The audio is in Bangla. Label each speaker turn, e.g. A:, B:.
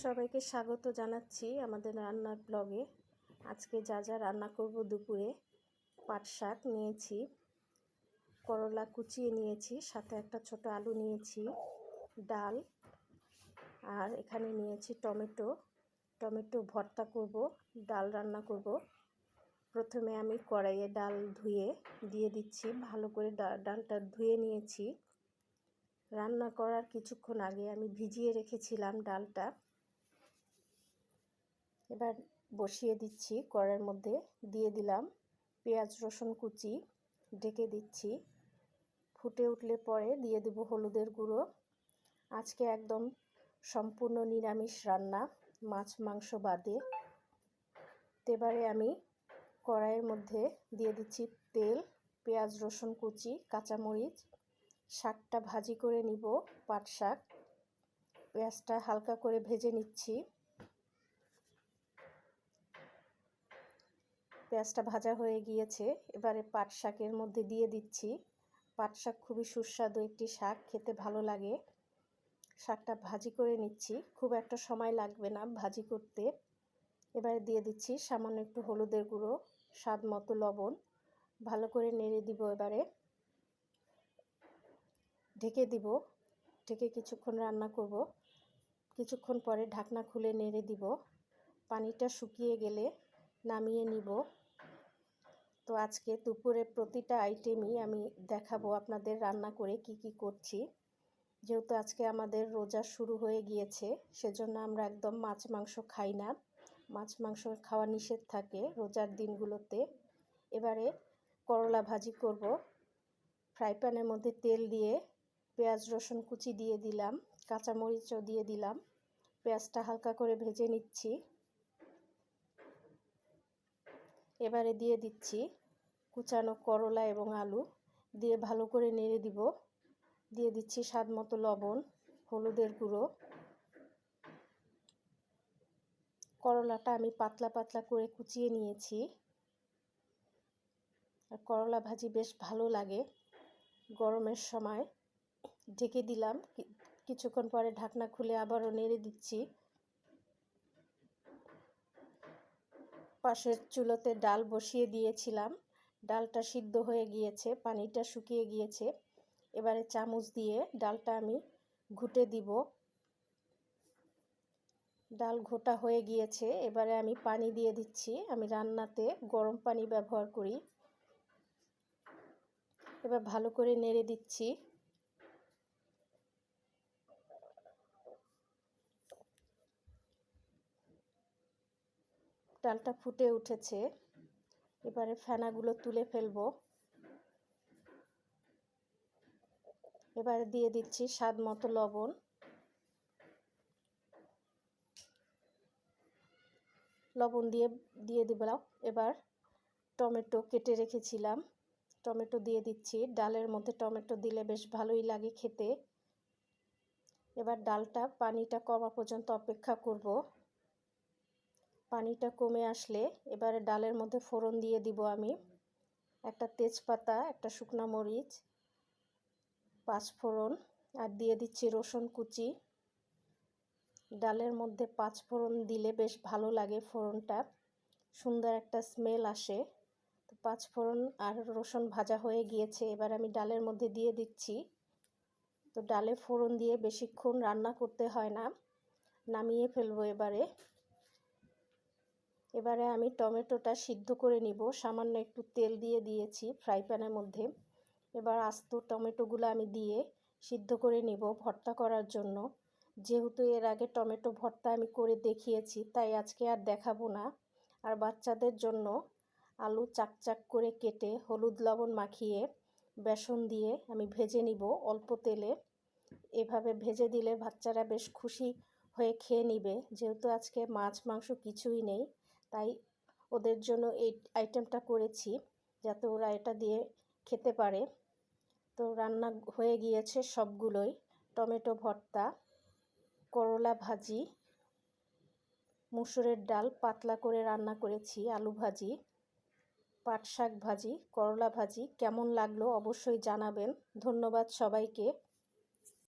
A: সবাইকে স্বাগত জানাচ্ছি আমাদের রান্নার ব্লগে। আজকে যা যা রান্না করব দুপুরে, পাট শাক নিয়েছি, করলা কুচিয়ে নিয়েছি, সাথে একটা ছোট আলু নিয়েছি, ডাল, আর এখানে নিয়েছি টমেটো ভর্তা করব, ডাল রান্না করব। প্রথমে আমি কড়াইয়ে ডাল ধুয়ে দিয়ে দিচ্ছি, ভালো করে ডালটা ধুয়ে নিয়েছি। রান্না করার কিছুক্ষণ আগে আমি ভিজিয়ে রেখেছিলাম ডালটা। এবার বসিয়ে দিচ্ছি, কড়াইয়ের মধ্যে দিয়ে দিলাম পেঁয়াজ রসুন কুচি, ঢেকে দিচ্ছি। ফুটে উঠলে পরে দিয়ে দেব হলুদের গুঁড়ো। আজকে একদম সম্পূর্ণ নিরামিষ রান্না, মাছ মাংস বাদে। এবারে আমি কড়াইয়ের মধ্যে দিয়ে দিচ্ছি তেল, পেঁয়াজ রসুন কুচি, কাঁচামরিচ। শাকটা ভাজি করে নিব, পাট শাক। পেঁয়াজটা হালকা করে ভেজে নিচ্ছি। পেঁয়াজটা ভাজা হয়ে গিয়েছে, এবারে পাট শাকের মধ্যে দিয়ে দিচ্ছি। পাট শাক খুবই সুস্বাদু একটি শাক, খেতে ভালো লাগে। শাকটা ভাজি করে নিচ্ছি, খুব একটা সময় লাগবে না ভাজি করতে। এবারে দিয়ে দিচ্ছি সামান্য একটু হলুদের গুঁড়ো, স্বাদ মতো লবণ। ভালো করে নেড়ে দিব। এবারে ঢেকে দিব, ঢেকে কিছুক্ষণ রান্না করব। কিছুক্ষণ পরে ঢাকনা খুলে নেড়ে দিব। পানিটা শুকিয়ে গেলে নামিয়ে নিব। তো আজকে দুপুরে প্রতিটা আইটেমই আমি দেখাবো আপনাদের রান্না করে কি কি করছি। যেহেতু আজকে আমাদের রোজা শুরু হয়ে গিয়েছে, সেজন্য আমরা একদম মাছ মাংস খাই না। মাছ মাংস খাওয়া নিষেধ থাকে রোজার দিনগুলোতে। এবারে করলা ভাজি করব। ফ্রাই প্যানের মধ্যে তেল দিয়ে পেঁয়াজ রসুন কুচি দিয়ে দিলাম, কাঁচামরিচও দিয়ে দিলাম। পেঁয়াজটা হালকা করে ভেজে নিচ্ছি। এবারে দিয়ে দিচ্ছি কুচানো করলা এবং আলু, দিয়ে ভালো করে নেড়ে দিব। দিয়ে দিচ্ছি স্বাদ মতো লবণ, হলুদের গুঁড়ো। করলাটা আমি পাতলা পাতলা করে কুচিয়ে নিয়েছি। আর করলা ভাজি বেশ ভালো লাগে গরমের সময়। ঢেকে দিলাম, কিছুক্ষণ পরে ঢাকনা খুলে আবারও নেড়ে দিচ্ছি। পাশের চুলোতে ডাল বসিয়ে দিয়েছিলাম, ডালটা সিদ্ধ হয়ে গিয়েছে, পানিটা শুকিয়ে গিয়েছে। এবারে চামচ দিয়ে ডালটা আমি ঘুটে দিব। ডাল ঘোটা হয়ে গিয়েছে, এবারে আমি পানি দিয়ে দিচ্ছি। আমি রান্নাতে গরম পানি ব্যবহার করি। এবার ভালো করে নেড়ে দিচ্ছি। ডালটা ফুটে উঠেছে, এবারে ফেনাগুলো তুলে ফেলবো। এবারে দিয়ে দিচ্ছি স্বাদ মতো লবণ। লবণ দিয়ে দিলাম। এবার টমেটো কেটে রেখেছিলাম, টমেটো দিয়ে দিচ্ছি। ডালের মধ্যে টমেটো দিলে বেশ ভালোই লাগে খেতে। এবার ডালটা পানিটা কমা পর্যন্ত অপেক্ষা করব। পানিটা কমে আসলে এবারে ডালের মধ্যে ফোড়ন দিয়ে দিব আমি। একটা তেজপাতা, একটা শুকনো মরিচ, 5 ফোড়ন, আর দিয়ে দিচ্ছি রসুন কুচি। ডালের মধ্যে 5 ফোড়ন দিলে বেশ ভালো লাগে, ফোড়নটা সুন্দর একটা স্মেল আসে। তো 5 ফোড়ন আর রসুন ভাজা হয়ে গিয়েছে, এবার আমি ডালের মধ্যে দিয়ে দিচ্ছি। তো ডালে ফোড়ন দিয়ে বেশিক্ষণ রান্না করতে হয় না, নামিয়ে ফেলবো। এবারে আমি টমেটোটা সিদ্ধ করে নিব। সামান্য একটু তেল দিয়ে দিয়েছি ফ্রাই প্যানের মধ্যে। এবার আস্ত টমেটোগুলো আমি দিয়ে সিদ্ধ করে নিব ভর্তা করার জন্য। যেহেতু এর আগে টমেটো ভর্তা আমি করে দেখিয়েছি, তাই আজকে আর দেখাবো না। আর বাচ্চাদের জন্য আলু চাকচাক করে কেটে হলুদ লবণ মাখিয়ে বেসন দিয়ে আমি ভেজে নিব অল্প তেলে। এভাবে ভেজে দিলে বাচ্চারা বেশ খুশি হয়ে খেয়ে নিবে। যেহেতু আজকে মাছ মাংস কিছুই নেই, তাই ওদের জন্য এই আইটেমটা করেছি, যাতে ওরা এটা দিয়ে খেতে পারে। তো রান্না হয়ে গিয়েছে সবগুলোই। টমেটো ভর্তা, করলা ভাজি, মুসুরের ডাল পাতলা করে রান্না করেছি, আলু ভাজি, পাট শাক ভাজি, করলা ভাজি। কেমন লাগলো অবশ্যই জানাবেন। ধন্যবাদ সবাইকে।